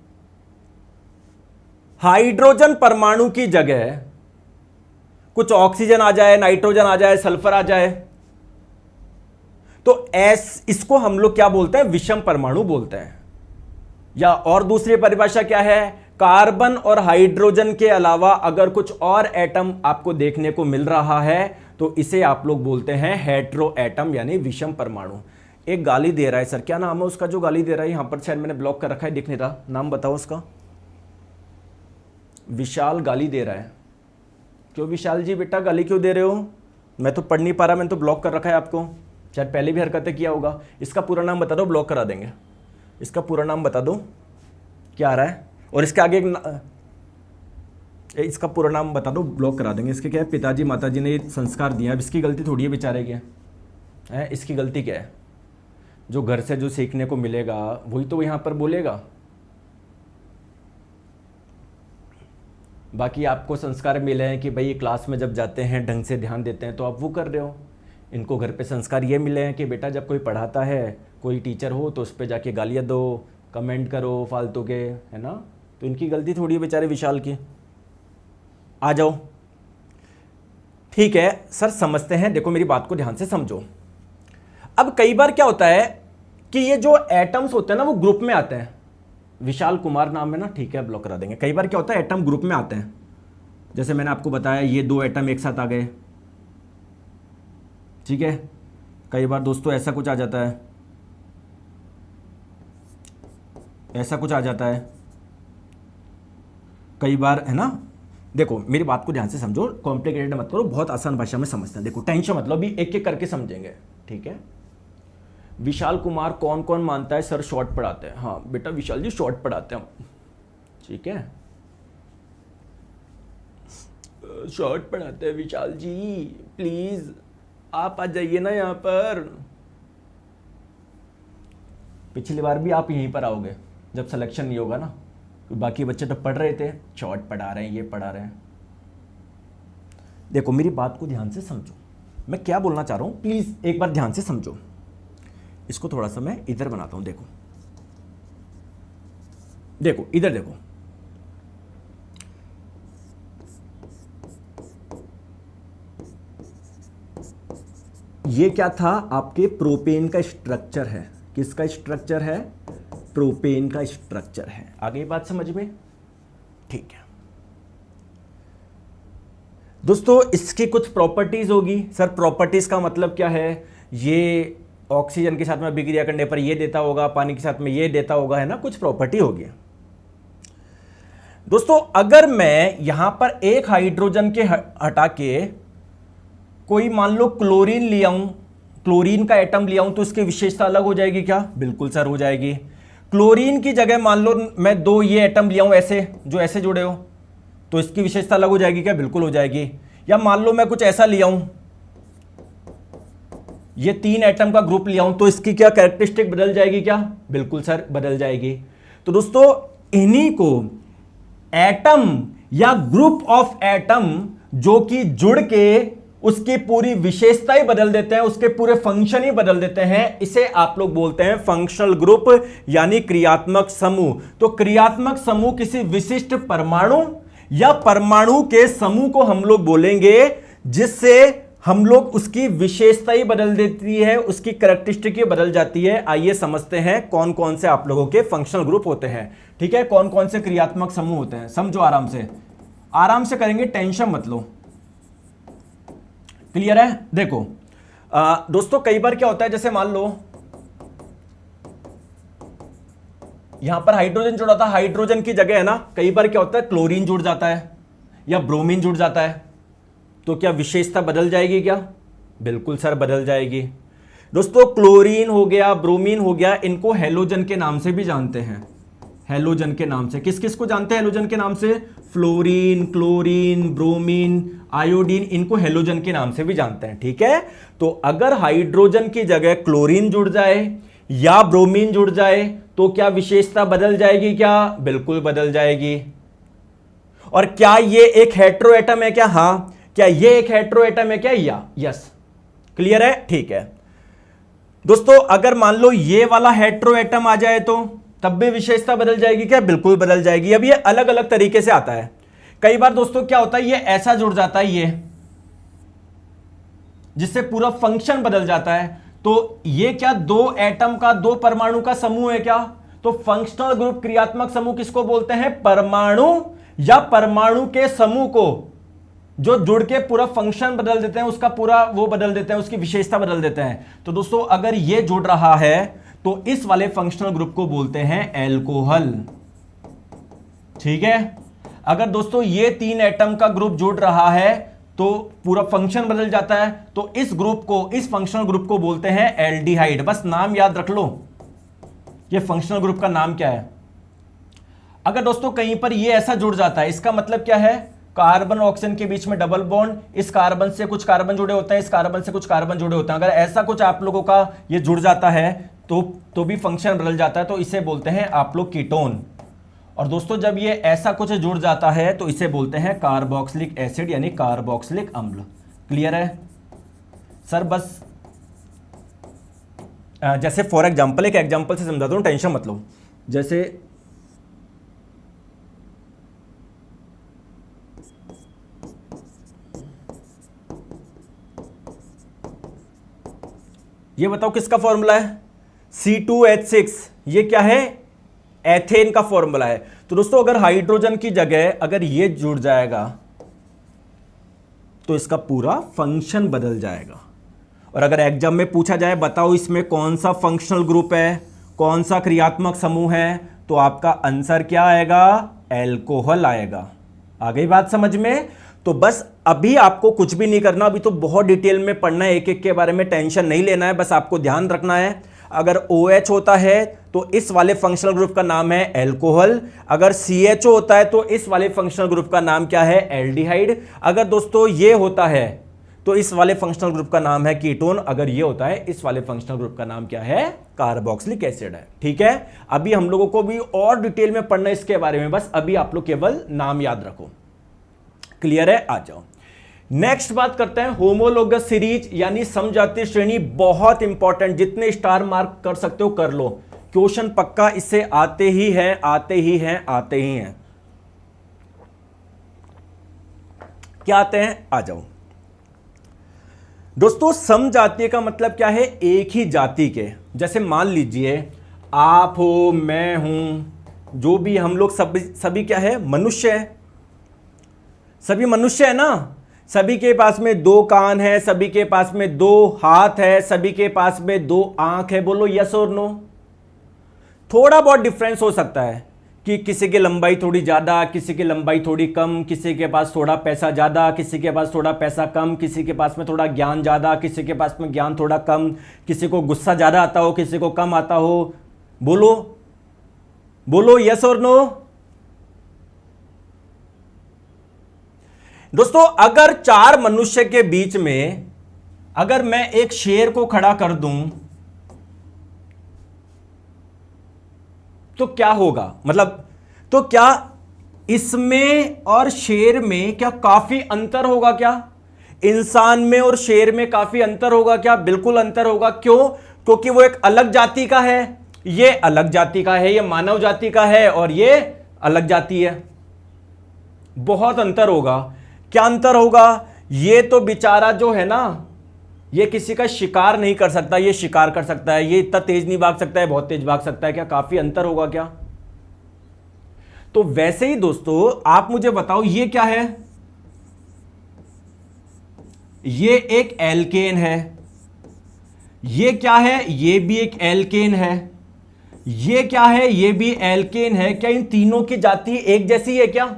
हाइड्रोजन परमाणु की जगह कुछ ऑक्सीजन आ जाए, नाइट्रोजन आ जाए, सल्फर आ जाए, तो इसको हम लोग क्या बोलते हैं? विषम परमाणु बोलते हैं। या और दूसरी परिभाषा क्या है? कार्बन और हाइड्रोजन के अलावा अगर कुछ और एटम आपको देखने को मिल रहा है तो इसे आप लोग बोलते हैं हेट्रो एटम, यानी विषम परमाणु। एक गाली दे रहा है सर, क्या नाम है उसका जो गाली दे रहा है? यहां पर शायद मैंने ब्लॉक कर रखा है, दिख नहीं रहा, नाम बताओ उसका। विशाल गाली दे रहा है। क्यों विशाल जी बेटा गाली क्यों दे रहे हो? मैं तो पढ़ नहीं पा रहा, मैंने तो ब्लॉक कर रखा है आपको। शायद पहले भी हरकतें किया होगा। इसका पूरा नाम बता दो, ब्लॉक करा देंगे। इसका पूरा नाम बता दो, क्या आ रहा है? और इसके आगे इसका पूरा नाम बता दो, ब्लॉक करा देंगे। इसके क्या है? पिताजी माताजी ने संस्कार दिया। अब इसकी गलती थोड़ी है बेचारे की है, इसकी गलती क्या है? जो घर से जो सीखने को मिलेगा वही तो यहाँ पर बोलेगा। बाकी आपको संस्कार मिले हैं कि भाई क्लास में जब जाते हैं ढंग से ध्यान देते हैं, तो आप वो कर रहे हो। इनको घर पे संस्कार ये मिले हैं कि बेटा जब कोई पढ़ाता है, कोई टीचर हो, तो उस पर जाके गालियाँ दो, कमेंट करो फालतू के, है ना। तो इनकी गलती थोड़ी है बेचारे विशाल की। आ जाओ, ठीक है सर समझते हैं। देखो मेरी बात को ध्यान से समझो। अब कई बार क्या होता है कि ये जो एटम्स होते हैं ना वो ग्रुप में आते हैं। विशाल कुमार नाम है ना, ठीक है ब्लॉक करा देंगे। कई बार क्या होता है एटम ग्रुप में आते हैं, जैसे मैंने आपको बताया ये दो एटम एक साथ आ गए, ठीक है। कई बार दोस्तों ऐसा कुछ आ जाता है, ऐसा कुछ आ जाता है कई बार, है ना। देखो मेरी बात को ध्यान से समझो, कॉम्प्लिकेटेड मत करो, बहुत आसान भाषा में समझते हैं। देखो टेंशन मतलब भी एक एक करके समझेंगे, ठीक है। विशाल कुमार कौन कौन मानता है सर शॉर्ट पढ़ाते हैं? हाँ बेटा विशाल जी शॉर्ट पढ़ाते हैं, ठीक है, शॉर्ट पढ़ाते हैं विशाल जी, प्लीज आप आ जाइए ना यहाँ पर। पिछली बार भी आप यहीं पर आओगे जब सिलेक्शन नहीं होगा ना, बाकी बच्चे तो पढ़ रहे थे, शॉर्ट पढ़ा रहे हैं, ये पढ़ा रहे हैं। देखो मेरी बात को ध्यान से समझो, मैं क्या बोलना चाह रहा हूं, प्लीज एक बार ध्यान से समझो। इसको थोड़ा सा मैं इधर बनाता हूं, देखो देखो इधर देखो, ये क्या था, आपके प्रोपेन का स्ट्रक्चर है। किसका स्ट्रक्चर है? प्रोपेन का स्ट्रक्चर है। आगे बात समझ में? ठीक है दोस्तों, इसकी कुछ प्रॉपर्टीज होगी। सर प्रॉपर्टीज का मतलब क्या है? ये ऑक्सीजन के साथ में अभिक्रिया करने पर ये देता होगा, पानी के साथ में ये देता होगा, है ना, कुछ प्रॉपर्टी होगी। दोस्तों अगर मैं यहां पर एक हाइड्रोजन के हटा के कोई मान लो क्लोरीन ले आऊं, क्लोरीन का एटम ले आऊं, तो इसकी विशेषता अलग हो जाएगी क्या? बिल्कुल सर हो जाएगी। क्लोरीन की जगह मान लो मैं दो ये एटम ले आऊं ऐसे, जो ऐसे जुड़े हो, तो इसकी विशेषता अलग हो जाएगी क्या? बिल्कुल हो जाएगी। या मान लो मैं कुछ ऐसा ले आऊं, ये तीन एटम का ग्रुप ले आऊं, तो इसकी क्या कैरेक्टरिस्टिक बदल जाएगी क्या? बिल्कुल सर बदल जाएगी। तो दोस्तों इन्हीं को एटम या ग्रुप ऑफ एटम जो कि जुड़ के उसकी पूरी विशेषताएं बदल देते हैं, उसके पूरे फंक्शन ही बदल देते हैं, इसे आप लोग बोलते हैं फंक्शनल ग्रुप यानी क्रियात्मक समूह। तो क्रियात्मक समूह किसी विशिष्ट परमाणु या परमाणु के समूह को हम लोग बोलेंगे जिससे हम लोग उसकी विशेषता ही बदल देती है, उसकी कैरेक्टरिस्टिक ही बदल जाती है। आइए समझते हैं कौन कौन से आप लोगों के फंक्शनल ग्रुप होते हैं। ठीक है, कौन कौन से क्रियात्मक समूह होते हैं, समझो आराम से, आराम से करेंगे, टेंशन मत लो। क्लियर है? देखो दोस्तों कई बार क्या होता है, जैसे मान लो यहां पर हाइड्रोजन जुड़ा था, हाइड्रोजन की जगह है ना, कई बार क्या होता है क्लोरीन जुड़ जाता है या ब्रोमीन जुड़ जाता है, तो क्या विशेषता बदल जाएगी क्या? बिल्कुल सर बदल जाएगी। दोस्तों क्लोरीन हो गया, ब्रोमीन हो गया, इनको हैलोजन के नाम से भी जानते हैं। हैलोजन के नाम से किस किस को जानते हैं? हैलोजन के नाम से फ्लोरीन, क्लोरीन, ब्रोमीन, आयोडीन, इनको हैलोजन के नाम से भी जानते हैं। ठीक है, तो अगर हाइड्रोजन की जगह क्लोरीन जुड़ जाए या ब्रोमीन जुड़ जाए तो क्या विशेषता बदल जाएगी क्या? बिल्कुल बदल जाएगी। और क्या ये एक हेटेरो एटम है क्या? हां, क्या ये एक हेटेरो एटम है क्या? या यस, क्लियर है? ठीक है दोस्तों, अगर मान लो ये वाला हेटेरो एटम आ जाए तो तब भी विशेषता बदल जाएगी क्या? बिल्कुल बदल जाएगी। अब ये अलग अलग तरीके से आता है। कई बार दोस्तों क्या होता है, ये ऐसा जुड़ जाता है, ये जिससे पूरा फंक्शन बदल जाता है। तो ये क्या दो एटम का, दो परमाणु का समूह है क्या? तो फंक्शनल ग्रुप क्रियात्मक समूह किसको बोलते हैं? परमाणु या परमाणु के समूह को जो जुड़ के पूरा फंक्शन बदल देते हैं, उसका पूरा वो बदल देते हैं, उसकी विशेषता बदल देते हैं। तो दोस्तों अगर ये जुड़ रहा है तो इस वाले फंक्शनल ग्रुप को बोलते हैं एल्कोहल। ठीक है, अगर दोस्तों ये तीन एटम का ग्रुप जुड़ रहा है तो पूरा फंक्शन बदल जाता है, तो इस ग्रुप को, इस फंक्शनल ग्रुप को बोलते हैं एल्डिहाइड। बस नाम याद रख लो, ये फंक्शनल ग्रुप का नाम क्या है। अगर दोस्तों कहीं पर ये ऐसा जुड़ जाता है, इसका मतलब क्या है, कार्बन ऑक्सीजन के बीच में डबल बॉन्ड, इस कार्बन से कुछ कार्बन जुड़े होते हैं, इस कार्बन से कुछ कार्बन जुड़े होते हैं, अगर ऐसा कुछ आप लोगों का ये जुड़ जाता है तो भी फंक्शन बदल जाता है, तो इसे बोलते हैं आप लोग कीटोन। और दोस्तों जब ये ऐसा कुछ जुड़ जाता है तो इसे बोलते हैं कार्बोक्सिलिक एसिड यानी कार्बोक्सिलिक अम्ल। क्लियर है सर? बस जैसे फॉर एग्जांपल, एक एग्जांपल से समझाता हूं, टेंशन मत लो। जैसे ये बताओ किसका फॉर्मूला है? C2H6, ये क्या है? एथेन का फॉर्मूला है। तो दोस्तों अगर हाइड्रोजन की जगह अगर ये जुड़ जाएगा तो इसका पूरा फंक्शन बदल जाएगा। और अगर एग्जाम में पूछा जाए बताओ इसमें कौन सा फंक्शनल ग्रुप है, कौन सा क्रियात्मक समूह है, तो आपका आंसर क्या आएगा? एल्कोहल आएगा। आ गई बात समझ में? तो बस अभी आपको कुछ भी नहीं करना, अभी तो बहुत डिटेल में पढ़ना है, एक एक के बारे में टेंशन नहीं लेना है, बस आपको ध्यान रखना है। अगर OH होता है तो इस वाले फंक्शनल ग्रुप का नाम है एल्कोहल, अगर CHO होता है तो इस वाले फंक्शनल ग्रुप का नाम क्या है? एल्डिहाइड। अगर दोस्तों ये होता है तो इस वाले फंक्शनल ग्रुप का नाम है कीटोन। अगर ये होता है, इस वाले फंक्शनल ग्रुप का नाम क्या है? कार्बोक्सिलिक एसिड है। ठीक है, अभी हम लोगों को भी और डिटेल में पढ़ना इसके बारे में, बस अभी आप लोग केवल नाम याद रखो। क्लियर है? आ जाओ, नेक्स्ट बात करते हैं होमोलोगस सीरीज यानी समजातीय श्रेणी। बहुत इंपॉर्टेंट, जितने स्टार मार्क कर सकते हो कर लो, क्वेश्चन पक्का इससे आते ही हैं, आते ही हैं, आते ही हैं। क्या आते हैं? आ जाओ दोस्तों। समजातीय का मतलब क्या है? एक ही जाति के। जैसे मान लीजिए आप हो, मैं हूं, जो भी हम लोग सभी क्या है? मनुष्य है। सभी मनुष्य है ना। सभी के पास में 2 कान है, सभी के पास में 2 हाथ है, सभी के पास में 2 आंख है। बोलो यस और नो। थोड़ा बहुत डिफरेंस हो सकता है कि किसी की लंबाई थोड़ी ज्यादा, किसी की लंबाई थोड़ी कम, किसी के पास थोड़ा पैसा ज्यादा, किसी के पास थोड़ा पैसा कम, किसी के पास में थोड़ा ज्ञान ज्यादा, किसी के पास में ज्ञान थोड़ा कम, किसी को गुस्सा ज्यादा आता हो, किसी को कम आता हो। बोलो बोलो यस और नो। दोस्तों अगर 4 मनुष्य के बीच में अगर मैं एक शेर को खड़ा कर दूं तो क्या होगा? मतलब तो क्या इसमें और शेर में क्या काफी अंतर होगा? क्या इंसान में और शेर में काफी अंतर होगा? क्या बिल्कुल अंतर होगा। क्यों? क्योंकि वो एक अलग जाति का है, ये अलग जाति का है, ये मानव जाति का है और ये अलग जाति है। बहुत अंतर होगा। क्या अंतर होगा? ये तो बेचारा जो है ना, ये किसी का शिकार नहीं कर सकता, ये शिकार कर सकता है। ये इतना तेज नहीं भाग सकता है, बहुत तेज भाग सकता है। क्या काफी अंतर होगा? क्या तो वैसे ही दोस्तों आप मुझे बताओ, ये क्या है? ये एक एल्केन है। ये क्या है? ये भी एक एल्केन है। ये क्या है? ये भी एल्केन है। क्या इन तीनों की जाति एक जैसी है? क्या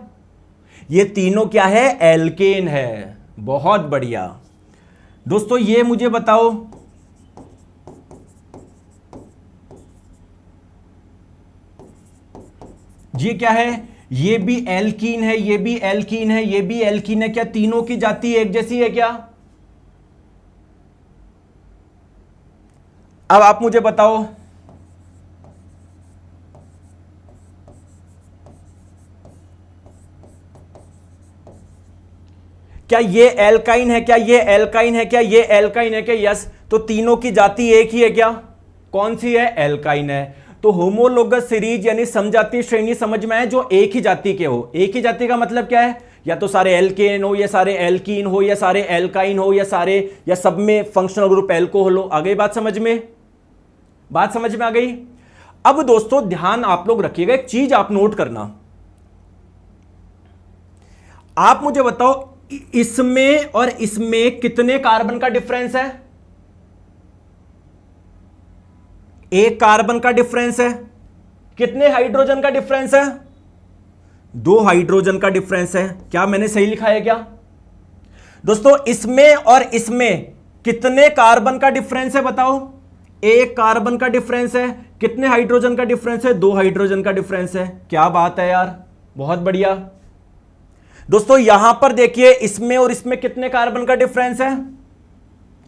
ये तीनों क्या है? एल्केन है। बहुत बढ़िया दोस्तों, ये मुझे बताओ, ये क्या है? ये भी एल्कीन है, ये भी एल्कीन है, ये भी एल्कीन है। क्या तीनों की जाति एक जैसी है? क्या अब आप मुझे बताओ, क्या ये एल्काइन है? क्या ये एल्काइन है? क्या ये एल्काइन है? क्या यस, तो तीनों की जाति एक ही है। क्या कौन सी है? एल्काइन है। तो होमोलोगस सीरीज यानी समजातीय श्रेणी समझ में आए, जो एक ही जाति के हो। एक ही जाति का मतलब क्या है? या तो सारे एल्केन हो, या सारे एल्कीन हो, या सारे एल्काइन हो, या सारे, या सब में फंक्शनल ग्रुप एल्कोहल हो। आ गई बात समझ में? बात समझ में आ गई? अब दोस्तों ध्यान आप लोग रखिएगा, एक चीज आप नोट करना। आप मुझे बताओ, इसमें और इसमें कितने कार्बन का डिफरेंस है? एक कार्बन का डिफरेंस है। कितने हाइड्रोजन का डिफरेंस है? 2 हाइड्रोजन का डिफरेंस है। क्या मैंने सही लिखा है? क्या दोस्तों इसमें और इसमें कितने कार्बन का डिफरेंस है? बताओ। एक कार्बन का डिफरेंस है। कितने हाइड्रोजन का डिफरेंस है? 2 हाइड्रोजन का डिफरेंस है। क्या बात है यार, बहुत बढ़िया। दोस्तों यहां पर देखिए, इसमें और इसमें कितने कार्बन का डिफरेंस है?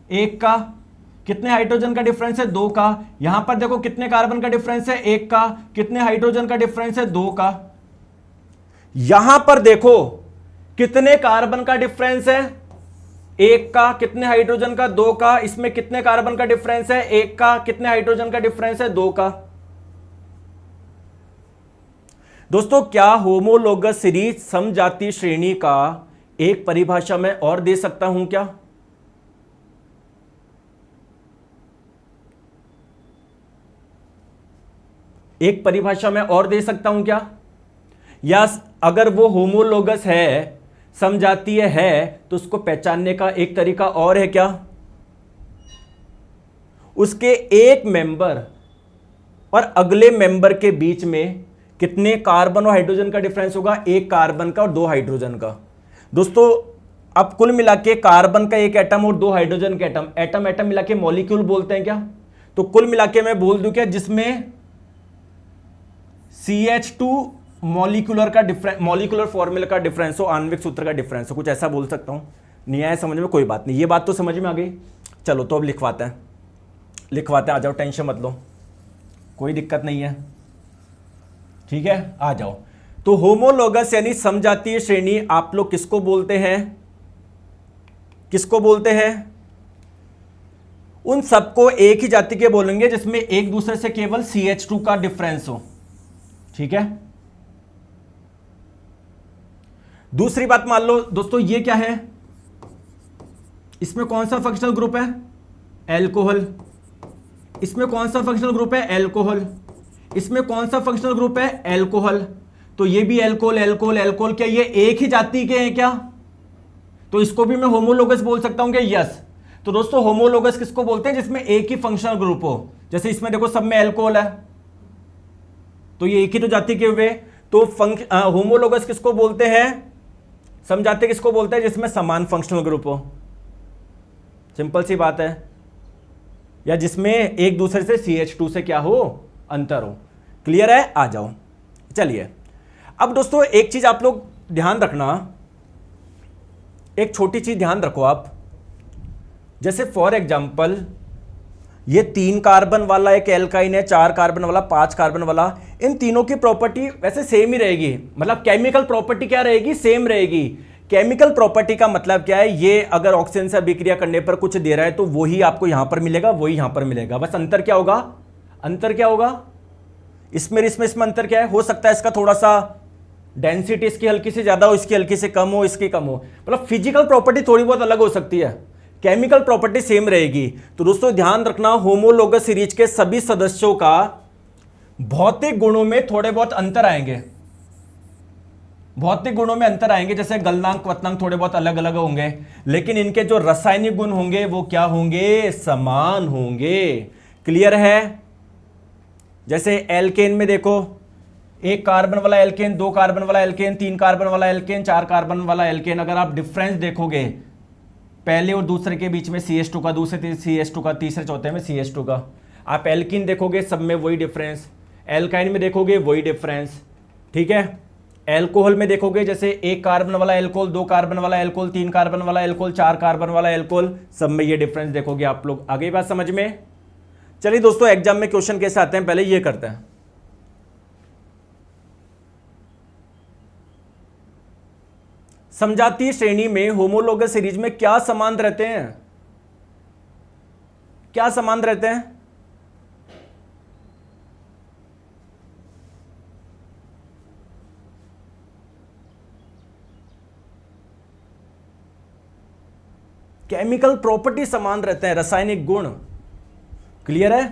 1 का। कितने हाइड्रोजन का डिफरेंस है? 2 का। यहां पर देखो कितने कार्बन का डिफरेंस है? 1 का। कितने हाइड्रोजन का डिफरेंस है? 2 का। यहां पर देखो कितने कार्बन का डिफरेंस है? 1 का। कितने हाइड्रोजन का? 2 का। इसमें कितने कार्बन का डिफरेंस है? 1 का। कितने हाइड्रोजन का डिफरेंस है? 2 का। दोस्तों क्या होमोलोगस सीरीज समजातीय श्रेणी का एक परिभाषा मैं और दे सकता हूं? क्या एक परिभाषा मैं और दे सकता हूं? क्या या अगर वो होमोलोगस है, समजातीय है, तो उसको पहचानने का एक तरीका और है? क्या उसके एक मेंबर और अगले मेंबर के बीच में कितने कार्बन और हाइड्रोजन का डिफरेंस होगा? 1 कार्बन का और 2 हाइड्रोजन का। दोस्तों अब कुल मिला के कार्बन का 1 एटम और 2 हाइड्रोजन के एटम, एटम एटम मिला के मॉलिक्यूल बोलते हैं। क्या तो कुल मिला के मैं बोल दूं क्या, जिसमें CH2 मॉलिक्यूलर का डिफरेंस, मॉलिक्यूलर फॉर्मूला का डिफरेंस हो, आणविक सूत्र का डिफरेंस हो, कुछ ऐसा बोल सकता हूं। नहीं आया समझ में, कोई बात नहीं, ये बात तो समझ में आ गई। चलो तो अब लिखवाते हैं, आ जाओ, टेंशन मत लो, कोई दिक्कत नहीं है, ठीक है, आ जाओ। तो होमोलोगस यानी समजातीय श्रेणी आप लोग किसको बोलते हैं? किसको बोलते हैं? उन सबको एक ही जाति के बोलेंगे जिसमें एक दूसरे से केवल CH2 का डिफरेंस हो, ठीक है। दूसरी बात मान लो दोस्तों, ये क्या है, इसमें कौन सा फंक्शनल ग्रुप है? एल्कोहल। इसमें कौन सा फंक्शनल ग्रुप है? एल्कोहल। इसमें कौन सा फंक्शनल ग्रुप है? एल्कोहल। तो ये भी एल्कोहल एल्कोहल एल्कोहल, क्या ये एक ही जाति के हैं क्या? तो इसको भी मैं होमोलोगस बोल सकता हूं क्या? यस। तो दोस्तों होमोलोगस किसको बोलते हैं? जिसमें एक ही फंक्शनल ग्रुप हो। जैसे इसमें देखो सब में एल्कोहल है, तो ये एक ही तो जाति के हुए। तो होमोलोगस किसको बोलते हैं? समझाते किसको बोलते हैं? जिसमें समान फंक्शनल ग्रुप हो, सिंपल सी बात है, या जिसमें एक दूसरे से CH2 से क्या हो? अंतर हो। क्लियर है? आ जाओ। चलिए अब दोस्तों एक चीज आप लोग ध्यान रखना, एक छोटी चीज ध्यान रखो आप। जैसे फॉर एग्जांपल ये 3 कार्बन वाला एक एल्काइन है, 4 कार्बन वाला, 5 कार्बन वाला, इन तीनों की प्रॉपर्टी वैसे सेम ही रहेगी, मतलब केमिकल प्रॉपर्टी क्या रहेगी? सेम रहेगी। केमिकल प्रॉपर्टी का मतलब क्या है? ये अगर ऑक्सीजन से अभिक्रिया करने पर कुछ दे रहा है तो वही आपको यहां पर मिलेगा, वही यहां पर मिलेगा। बस अंतर क्या होगा? अंतर क्या होगा? इसमें अंतर क्या है? हो सकता है इसका थोड़ा सा डेंसिटी इसकी हल्की से ज्यादा हो, इसकी हल्की से कम हो, इसकी कम हो, मतलब फिजिकल प्रॉपर्टी थोड़ी बहुत अलग हो सकती है, केमिकल प्रॉपर्टी सेम रहेगी। तो दोस्तों ध्यान रखना, होमोलोगस सीरीज के सभी सदस्यों का भौतिक गुणों में थोड़े बहुत अंतर आएंगे, भौतिक गुणों में अंतर आएंगे, जैसे गलनांक क्वथनांक थोड़े बहुत अलग अलग होंगे, लेकिन इनके जो रासायनिक गुण होंगे वो क्या होंगे? समान होंगे। क्लियर है? जैसे एल्केन में देखो, 1 कार्बन वाला एल्केन, 2 कार्बन वाला एल्केन, 3 कार्बन वाला एल्केन, 4 कार्बन वाला एल्केन, अगर आप डिफरेंस देखोगे पहले और दूसरे के बीच में CH2 का, दूसरे CH2 का, तीसरे चौथे में CH2 का, आप एल्कीन देखोगे सब में वही डिफरेंस, एल्काइन में देखोगे वही डिफरेंस, ठीक है। एल्कोहल में देखोगे जैसे 1 कार्बन वाला एल्कोहल, 2 कार्बन वाला एल्कोहल, 3 कार्बन वाला एल्कोहल, 4 कार्बन वाला एल्कोहल, सब में ये डिफरेंस देखोगे आप लोग। आगे बात समझ में? चलिए दोस्तों एग्जाम में क्वेश्चन कैसे आते हैं पहले ये करते हैं। समजातीय श्रेणी में होमोलोगस सीरीज में क्या संबंध रहते हैं? क्या संबंध रहते हैं? केमिकल प्रॉपर्टी समान रहते हैं, रासायनिक गुण। क्लियर है?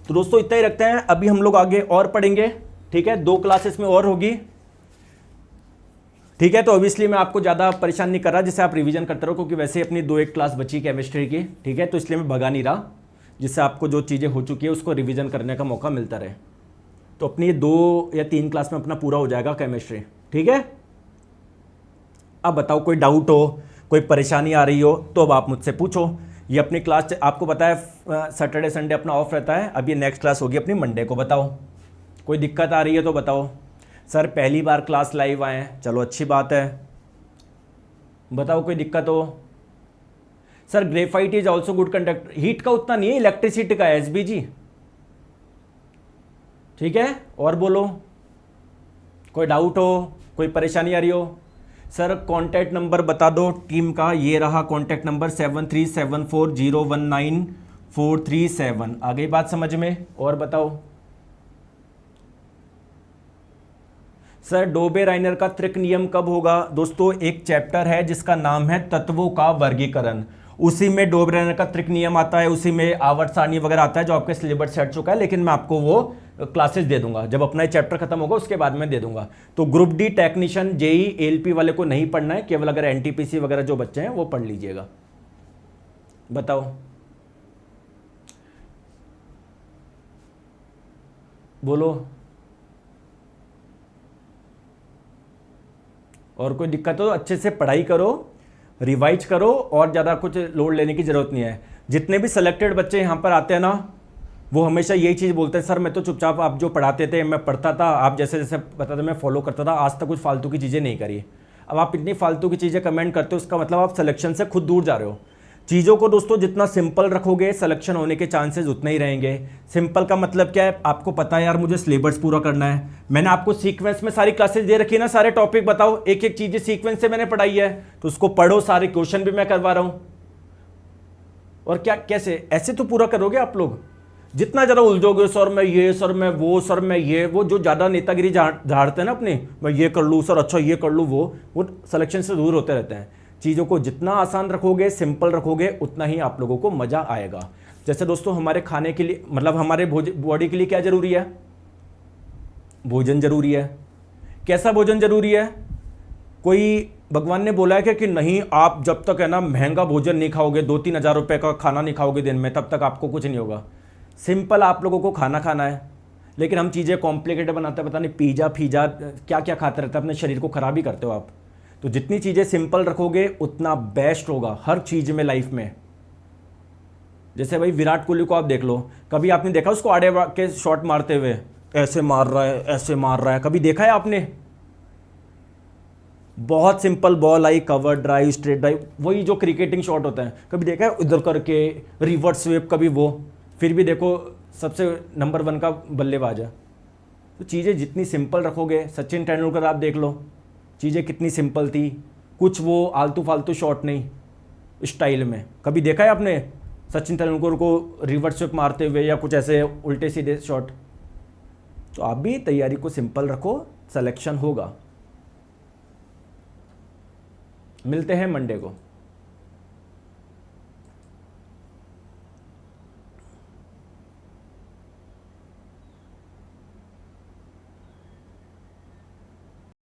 तो दोस्तों इतना ही रखते हैं, अभी हम लोग आगे और पढ़ेंगे, ठीक है, 2 क्लासेस में और होगी, ठीक है। तो ऑब्वियसली मैं आपको ज़्यादा परेशान नहीं कर रहा, जिससे आप रिवीजन करते रहो, क्योंकि वैसे अपनी 2-1 क्लास बची केमिस्ट्री की, ठीक है, तो इसलिए मैं भगा नहीं रहा, जिससे आपको जो चीज़ें हो चुकी है उसको रिवीजन करने का मौका मिलता रहे। तो अपनी 2 या 3 क्लास में अपना पूरा हो जाएगा केमिस्ट्री, ठीक है। अब बताओ कोई डाउट हो, कोई परेशानी आ रही हो तो अब आप मुझसे पूछो। ये अपनी क्लास आपको पता है सैटरडे संडे अपना ऑफ रहता है, अब ये नेक्स्ट क्लास होगी अपनी मंडे को। बताओ कोई दिक्कत आ रही है तो बताओ। सर पहली बार क्लास लाइव आए हैं, चलो अच्छी बात है, बताओ कोई दिक्कत हो। Sir graphite is also good conductor, heat का उतना नहीं है, इलेक्ट्रिसिटी का है SBG, ठीक है। और बोलो कोई डाउट हो, कोई परेशानी आ रही हो। सर कॉन्टैक्ट नंबर बता दो टीम का, ये रहा कॉन्टैक्ट नंबर 7374019437। आ गई बात समझ में? और बताओ। सर डोबे राइनर का त्रिक नियम कब होगा? दोस्तों एक चैप्टर है जिसका नाम है तत्वों का वर्गीकरण, उसी में डोबे राइनर का त्रिक नियम आता है, उसी में आवर्त सारणी वगैरह आता है जो आपके सिलेबस से हट चुका है, लेकिन मैं आपको वो क्लासेस दे दूंगा जब अपना ये चैप्टर खत्म होगा, उसके बाद में दे दूंगा। तो group D technician JE ALP वाले को नहीं पढ़ना है, केवल अगर NTPC वगैरह जो बच्चे हैं वो पढ़ लीजिएगा। बताओ बोलो। और कोई दिक्कत हो अच्छे से पढ़ाई करो, रिवाइज करो, और ज़्यादा कुछ लोड लेने की ज़रूरत नहीं है। जितने भी सेलेक्टेड बच्चे यहाँ पर आते हैं ना, वो हमेशा यही चीज़ बोलते हैं, सर मैं तो चुपचाप आप जो पढ़ाते थे मैं पढ़ता था, आप जैसे जैसे बताते मैं फॉलो करता था, आज तक कुछ फालतू की चीज़ें नहीं करी। अब आप इतनी फालतू की चीज़ें कमेंट करते हो, उसका मतलब आप सिलेक्शन से खुद दूर जा रहे हो। चीज़ों को दोस्तों जितना सिंपल रखोगे सिलेक्शन होने के चांसेस उतने ही रहेंगे। सिंपल का मतलब क्या है, आपको पता है यार मुझे सिलेबस पूरा करना है, मैंने आपको सीक्वेंस में सारी क्लासेस दे रखी है ना, सारे टॉपिक बताओ, एक एक चीज़ें सीक्वेंस से मैंने पढ़ाई है, तो उसको पढ़ो, सारे क्वेश्चन भी मैं करवा रहा हूँ। और क्या कैसे ऐसे तो पूरा करोगे आप लोग। जितना ज़्यादा उलझोगे, सर मैं ये, सर मैं वो, सर मैं ये, वो जो ज़्यादा नेतागिरी झाड़ते हैं ना अपने, मैं ये कर लूँ सर, अच्छा ये कर लूँ, वो सिलेक्शन से दूर होते रहते हैं। चीज़ों को जितना आसान रखोगे, सिंपल रखोगे, उतना ही आप लोगों को मज़ा आएगा। जैसे दोस्तों हमारे खाने के लिए, मतलब हमारे बॉडी के लिए क्या ज़रूरी है, भोजन ज़रूरी है। कैसा भोजन ज़रूरी है, कोई भगवान ने बोला है कि नहीं आप जब तक है ना महंगा भोजन नहीं खाओगे, 2-3 हज़ार रुपये का खाना नहीं खाओगे दिन में, तब तक आपको कुछ नहीं होगा। सिंपल आप लोगों को खाना खाना है, लेकिन हम चीज़ें कॉम्प्लिकेटेड बनाते हैं, पता नहीं पिज़्ज़ा फीजा क्या क्या खाते रहते हैं, अपने शरीर को ख़राब ही करते हो आप। तो जितनी चीज़ें सिंपल रखोगे उतना बेस्ट होगा हर चीज़ में, लाइफ में। जैसे भाई विराट कोहली को आप देख लो, कभी आपने देखा उसको आड़े के शॉट मारते हुए, ऐसे मार रहा है, ऐसे मार रहा है, कभी देखा है आपने? बहुत सिंपल बॉल आई, कवर ड्राइव, स्ट्रेट ड्राइव, वही जो क्रिकेटिंग शॉट होता है, कभी देखा है उधर करके रिवर्स स्वीप, कभी वो, फिर भी देखो सबसे नंबर 1 का बल्लेबाज है। तो चीज़ें जितनी सिंपल रखोगे, सचिन तेंदुलकर आप देख लो, चीज़ें कितनी सिंपल थी, कुछ वो आलतू फालतू शॉट नहीं, स्टाइल में। कभी देखा है आपने सचिन तेंदुलकर को रिवर्स स्वीप मारते हुए या कुछ ऐसे उल्टे सीधे शॉट? तो आप भी तैयारी को सिंपल रखो, सिलेक्शन होगा। मिलते हैं मंडे को।